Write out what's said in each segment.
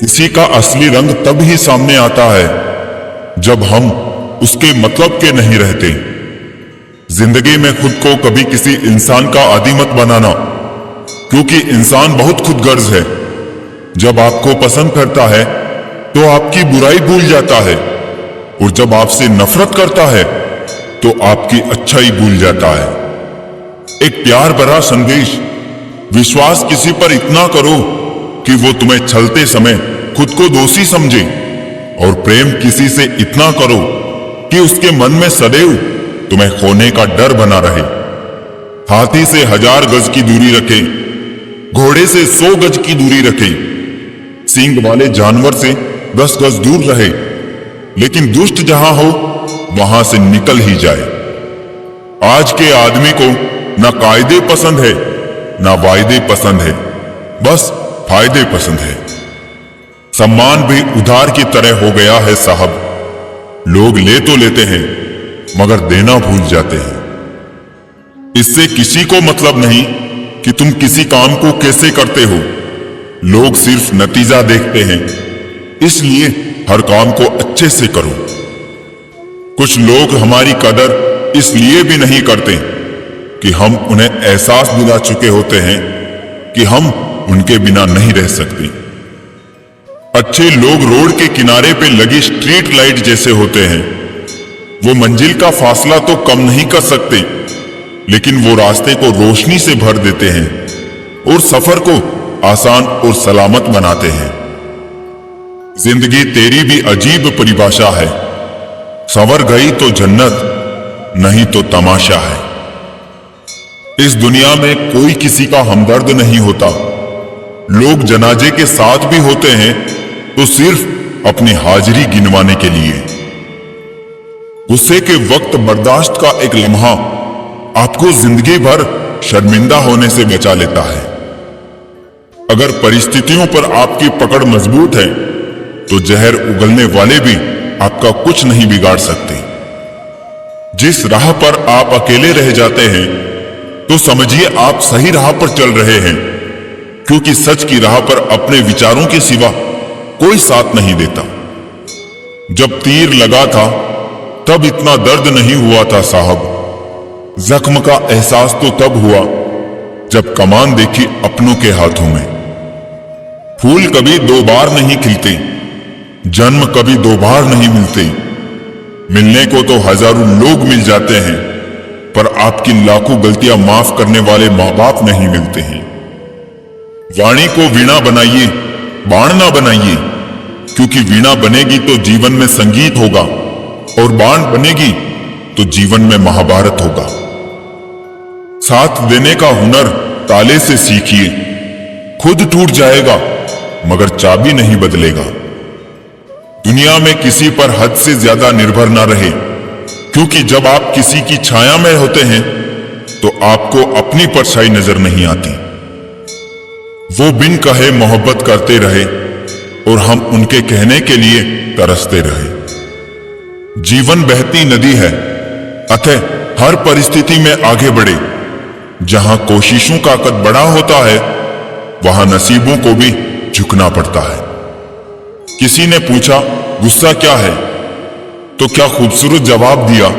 किसी का असली रंग तब ही सामने आता है जब हम उसके मतलब के नहीं रहते। जिंदगी में खुद को कभी किसी इंसान का आदी मत बनाना, क्योंकि इंसान बहुत खुदगर्ज है। जब आपको पसंद करता है तो आपकी बुराई भूल जाता है, और जब आपसे नफरत करता है तो आपकी अच्छाई भूल जाता है। एक प्यार भरा संदेश, विश्वास किसी पर इतना करो कि वो तुम्हें छलते समय खुद को दोषी समझे, और प्रेम किसी से इतना करो कि उसके मन में सदैव तुम्हें खोने का डर बना रहे। हाथी से 1000 गज की दूरी रखे, घोड़े से 100 गज की दूरी रखे, सींग वाले जानवर से 10 गज दूर रहे, लेकिन दुष्ट जहां हो वहां से निकल ही जाए। आज के आदमी को न कायदे पसंद है न वायदे पसंद है, बस फायदे पसंद है। सम्मान भी उधार की तरह हो गया है साहब। लोग ले तो लेते हैं मगर देना भूल जाते हैं। इससे किसी को मतलब नहीं कि तुम किसी काम को कैसे करते हो, लोग सिर्फ नतीजा देखते हैं। इसलिए हर काम को अच्छे से करो। कुछ लोग हमारी कदर इसलिए भी नहीं करते कि हम उन्हें एहसास दिला चुके होते हैं कि हम उनके बिना नहीं रह सकते। अच्छे लोग रोड के किनारे पे लगी स्ट्रीट लाइट जैसे होते हैं। वो मंजिल का फासला तो कम नहीं कर सकते, लेकिन वो रास्ते को रोशनी से भर देते हैं और सफर को आसान और सलामत बनाते हैं। जिंदगी तेरी भी अजीब परिभाषा है। संवर गई तो जन्नत, नहीं तो तमाशा है। इस दुनिया में कोई किसी का हमदर्द नहीं होता। लोग जनाजे के साथ भी होते हैं तो सिर्फ अपनी हाजिरी गिनवाने के लिए। गुस्से के वक्त बर्दाश्त का एक लम्हा आपको जिंदगी भर शर्मिंदा होने से बचा लेता है। अगर परिस्थितियों पर आपकी पकड़ मजबूत है तो जहर उगलने वाले भी आपका कुछ नहीं बिगाड़ सकते। जिस राह पर आप अकेले रह जाते हैं तो समझिए आप सही राह पर चल रहे हैं, क्योंकि सच की राह पर अपने विचारों के सिवा कोई साथ नहीं देता। जब तीर लगा था तब इतना दर्द नहीं हुआ था साहब। जख्म का एहसास तो तब हुआ जब कमान देखी अपनों के हाथों में। फूल कभी 2 बार नहीं खिलते, जन्म कभी 2 बार नहीं मिलते। मिलने को तो हजारों लोग मिल जाते हैं, पर आपकी लाखों गलतियां माफ करने वाले मां बाप नहीं मिलते हैं। वाणी को वीणा बनाइए, बाण ना बनाइए, क्योंकि वीणा बनेगी तो जीवन में संगीत होगा, और बाण बनेगी तो जीवन में महाभारत होगा। साथ देने का हुनर ताले से सीखिए। खुद टूट जाएगा मगर चाबी नहीं बदलेगा। दुनिया में किसी पर हद से ज्यादा निर्भर ना रहे, क्योंकि जब आप किसी की छाया में होते हैं तो आपको अपनी परछाई नजर नहीं आती। वो बिन कहे मोहब्बत करते रहे और हम उनके कहने के लिए तरसते रहे। जीवन बहती नदी है, अतः हर परिस्थिति में आगे बढ़े। जहां कोशिशों का कद बड़ा होता है वहां नसीबों को भी झुकना पड़ता है। किसी ने पूछा गुस्सा क्या है, तो क्या खूबसूरत जवाब दिया,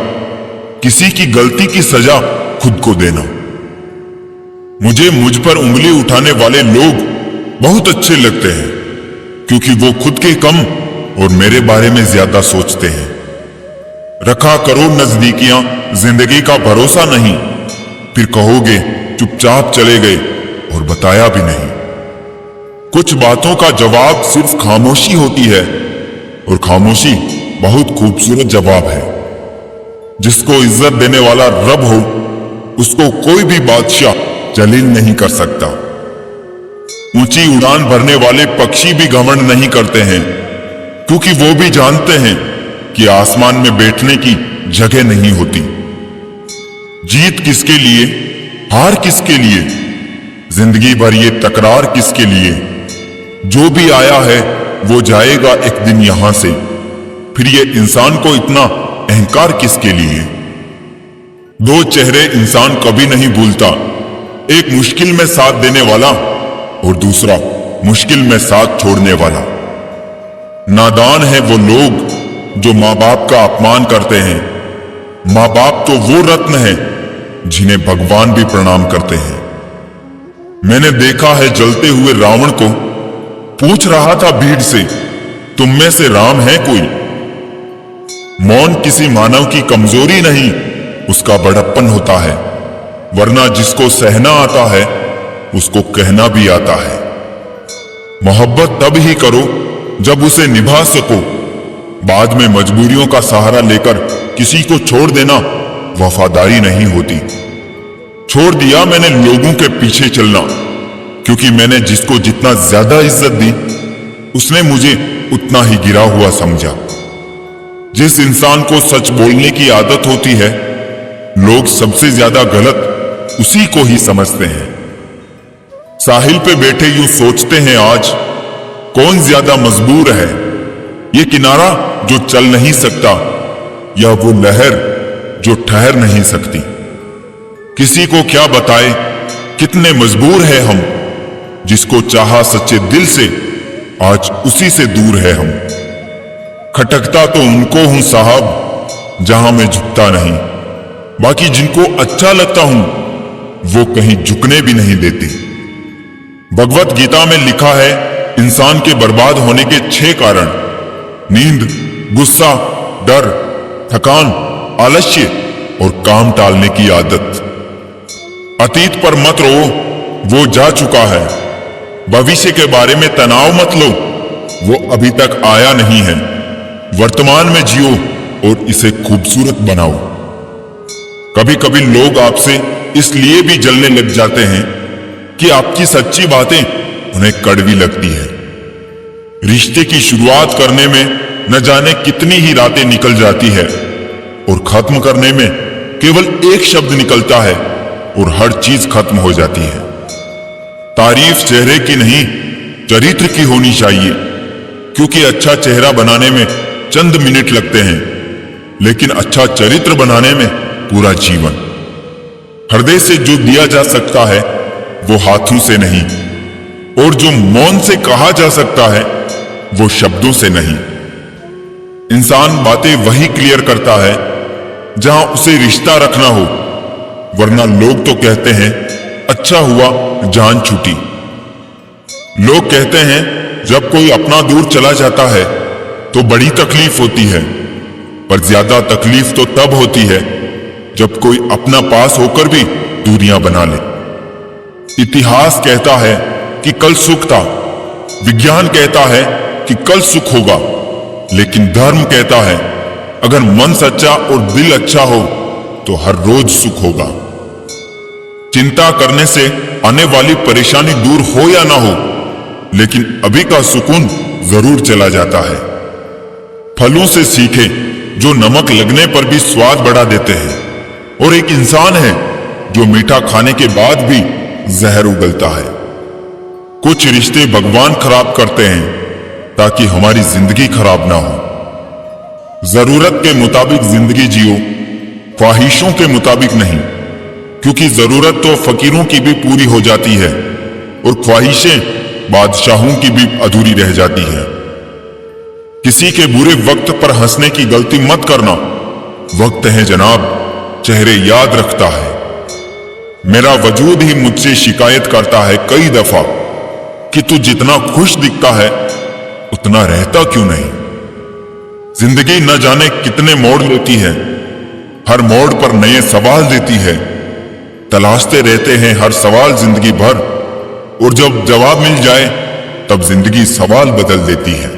किसी की गलती की सजा खुद को देना। मुझे मुझ पर उंगली उठाने वाले लोग बहुत अच्छे लगते हैं, क्योंकि वो खुद के कम और मेरे बारे में ज्यादा सोचते हैं। रखा करो नजदीकियां, जिंदगी का भरोसा नहीं, फिर कहोगे चुपचाप चले गए और बताया भी नहीं। कुछ बातों का जवाब सिर्फ खामोशी होती है, और खामोशी बहुत खूबसूरत जवाब है। जिसको इज्जत देने वाला रब हो उसको कोई भी बादशाह जलील नहीं कर सकता। ऊंची उड़ान भरने वाले पक्षी भी घमंड नहीं करते हैं, क्योंकि वो भी जानते हैं कि आसमान में बैठने की जगह नहीं होती। जीत किसके लिए, हार किसके लिए, जिंदगी भर ये तकरार किसके लिए। जो भी आया है वो जाएगा एक दिन यहां से, फिर ये इंसान को इतना अहंकार किसके लिए। 2 चेहरे इंसान कभी नहीं भूलता, एक मुश्किल में साथ देने वाला और दूसरा मुश्किल में साथ छोड़ने वाला। नादान है वो लोग जो माँ बाप का अपमान करते हैं। माँ बाप तो वो रत्न है जिन्हें भगवान भी प्रणाम करते हैं। मैंने देखा है जलते हुए रावण को, पूछ रहा था भीड़ से, तुम में से राम है कोई? मौन किसी मानव की कमजोरी नहीं, उसका बड़प्पन होता है। वरना जिसको सहना आता है उसको कहना भी आता है। मोहब्बत तब ही करो जब उसे निभा सको। बाद में मजबूरियों का सहारा लेकर किसी को छोड़ देना वफादारी नहीं होती। छोड़ दिया मैंने लोगों के पीछे चलना, क्योंकि मैंने जिसको जितना ज्यादा इज्जत दी उसने मुझे उतना ही गिरा हुआ समझा। जिस इंसान को सच बोलने की आदत होती है, लोग सबसे ज्यादा गलत उसी को ही समझते हैं। साहिल पे बैठे यूं सोचते हैं आज, कौन ज्यादा मजबूर है, ये किनारा जो चल नहीं सकता या वो लहर जो ठहर नहीं सकती। किसी को क्या बताए कितने मजबूर है हम, जिसको चाहा सच्चे दिल से आज उसी से दूर है हम। खटकता तो उनको हूं साहब जहां मैं झुकता नहीं, बाकी जिनको अच्छा लगता हूं वो कहीं झुकने भी नहीं देते। भगवत गीता में लिखा है इंसान के बर्बाद होने के 6 कारण: नींद, गुस्सा, डर, थकान, आलस्य और काम टालने की आदत। अतीत पर मत रो, वो जा चुका है। भविष्य के बारे में तनाव मत लो, वो अभी तक आया नहीं है। वर्तमान में जियो और इसे खूबसूरत बनाओ। कभी कभी लोग आपसे इसलिए भी जलने लग जाते हैं कि आपकी सच्ची बातें उन्हें कड़वी लगती है। रिश्ते की शुरुआत करने में न जाने कितनी ही रातें निकल जाती है और खत्म करने में केवल एक शब्द निकलता है और हर चीज खत्म हो जाती है। तारीफ चेहरे की नहीं, चरित्र की होनी चाहिए, क्योंकि अच्छा चेहरा बनाने में चंद मिनट लगते हैं, लेकिन अच्छा चरित्र बनाने में पूरा जीवन। हृदय से जो दिया जा सकता है वो हाथों से नहीं, और जो मौन से कहा जा सकता है वो शब्दों से नहीं। इंसान बातें वही क्लियर करता है जहां उसे रिश्ता रखना हो, वरना लोग तो कहते हैं अच्छा हुआ जान छूटी। लोग कहते हैं जब कोई अपना दूर चला जाता है तो बड़ी तकलीफ होती है, पर ज्यादा तकलीफ तो तब होती है जब कोई अपना पास होकर भी दूरियां बना ले। इतिहास कहता है कि कल सुख था, विज्ञान कहता है कि कल सुख होगा, लेकिन धर्म कहता है अगर मन सच्चा और दिल अच्छा हो तो हर रोज सुख होगा। चिंता करने से आने वाली परेशानी दूर हो या ना हो, लेकिन अभी का सुकून जरूर चला जाता है। फलों से सीखे जो नमक लगने पर भी स्वाद बढ़ा देते हैं, और एक इंसान है जो मीठा खाने के बाद भी जहर उगलता है। कुछ रिश्ते भगवान खराब करते हैं ताकि हमारी जिंदगी खराब ना हो। जरूरत के मुताबिक जिंदगी जियो, ख्वाहिशों के मुताबिक नहीं, क्योंकि जरूरत तो फकीरों की भी पूरी हो जाती है और ख्वाहिशें बादशाहों की भी अधूरी रह जाती है। किसी के बुरे वक्त पर हंसने की गलती मत करना। वक्त है जनाब, चेहरे याद रखता है। मेरा वजूद ही मुझसे शिकायत करता है कई दफा कि तू जितना खुश दिखता है उतना रहता क्यों नहीं। जिंदगी न जाने कितने मोड़ लेती है, हर मोड़ पर नए सवाल देती है। तलाशते रहते हैं हर सवाल जिंदगी भर, और जब जवाब मिल जाए तब जिंदगी सवाल बदल देती है।